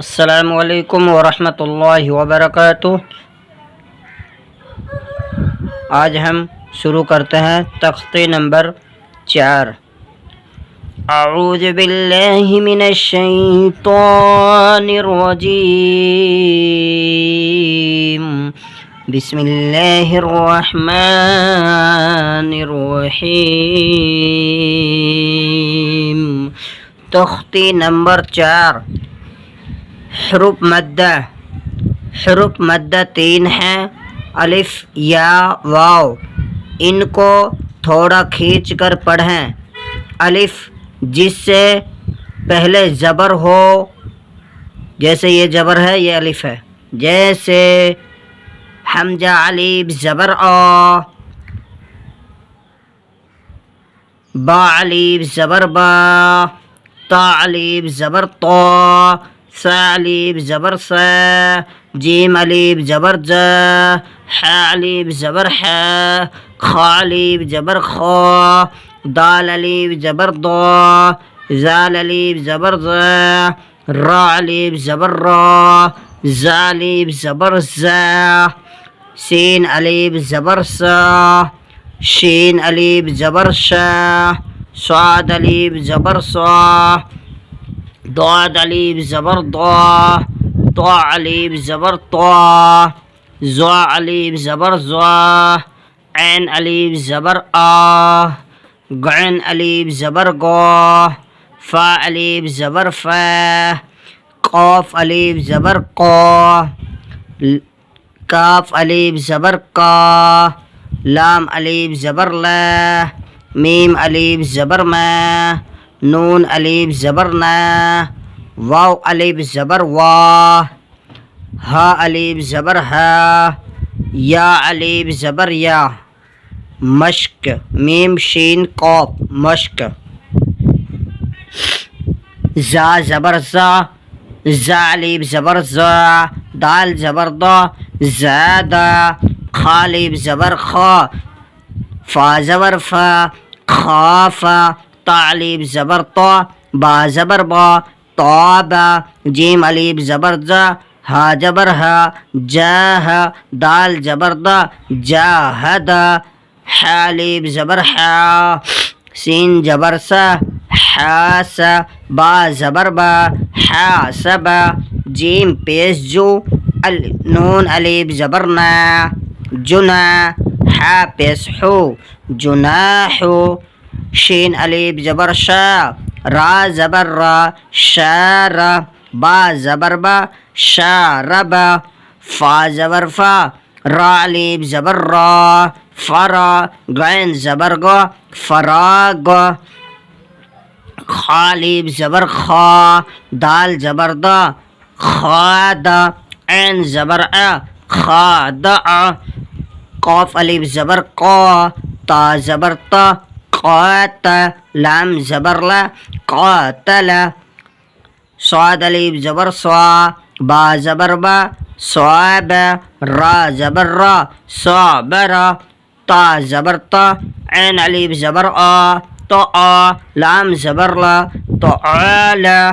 السلام علیکم ورحمۃ اللہ وبرکاتہ۔ آج ہم شروع کرتے ہیں تختی نمبر 4۔ اعوذ باللہ من الشیطان الرجیم، بسم اللہ الرحمن الرحیم۔ تختی نمبر 4، حروف مدہ۔ حروف مدہ 3 ہیں، الف، یا، واو۔ ان کو تھوڑا کھینچ کر پڑھیں۔ الف جس سے پہلے زبر ہو، جیسے یہ زبر ہے، یہ الف ہے، جیسے حمزہ الف زبر آ، با الف زبر با، تا الف زبر طا، ثا الف زبر سا، جیم الف زبر جا، حا الف زبر حا، خا الف زبر خا، دال الف زبر ضا، زال الف زبر زا، را الف زبر را، زا الف زبر زا، سین الف زبر سا، شین الف زبر شا، صاد الف زبر صا، ضاد الف زبر ضا، طا الف زبر طا، زا الف زبر زا، عین الف زبر آ، غین الف زبر غا، فا الف زبر فا، قاف الف زبر قا، کاف الف زبر کا، لام الف زبر لا، میم الف زبر ما، نون الف زبر نا، واو الف زبر وا، ہا الف زبر ہا، یا الف زبر یا۔ مشق، میم شین قاف، مشق۔ زا زبر زا، زا الف زبر زا، دال زبر دا، زادا، خا الف زبر خا، فا زبر فا، خافا، تا الف زبر طا، با زبر با، طابا، جیم الف زبر زا، ہا زبر ہا، جاہا، دال زبر دا، جاہدا، حا الف زبر حا، سین زبر سا، حاسا، با زبر با، حاسبا، جیم پیش جو، نون الف زبر نا، جنا، حا پیش حو، جناحو، شین الف زبر شا، را زبر را، شارا، با زبر با، شاربا، فا زبر فا، را الف زبر را، فرا، غین زبر گا، فراغا، خا الف زبر خا، دال زبر دا، خادا، عین زبر آ، خادا، قاف الف زبر قا، تا زبر تا، قاتا، لام زبر لا، قاتلا، صاد الف زبر صا، با زبر با، صابا، را زبر را، صابرا، تا زبر تا، عین الف زبر آ، طا، لام زبر لا، تعالی۔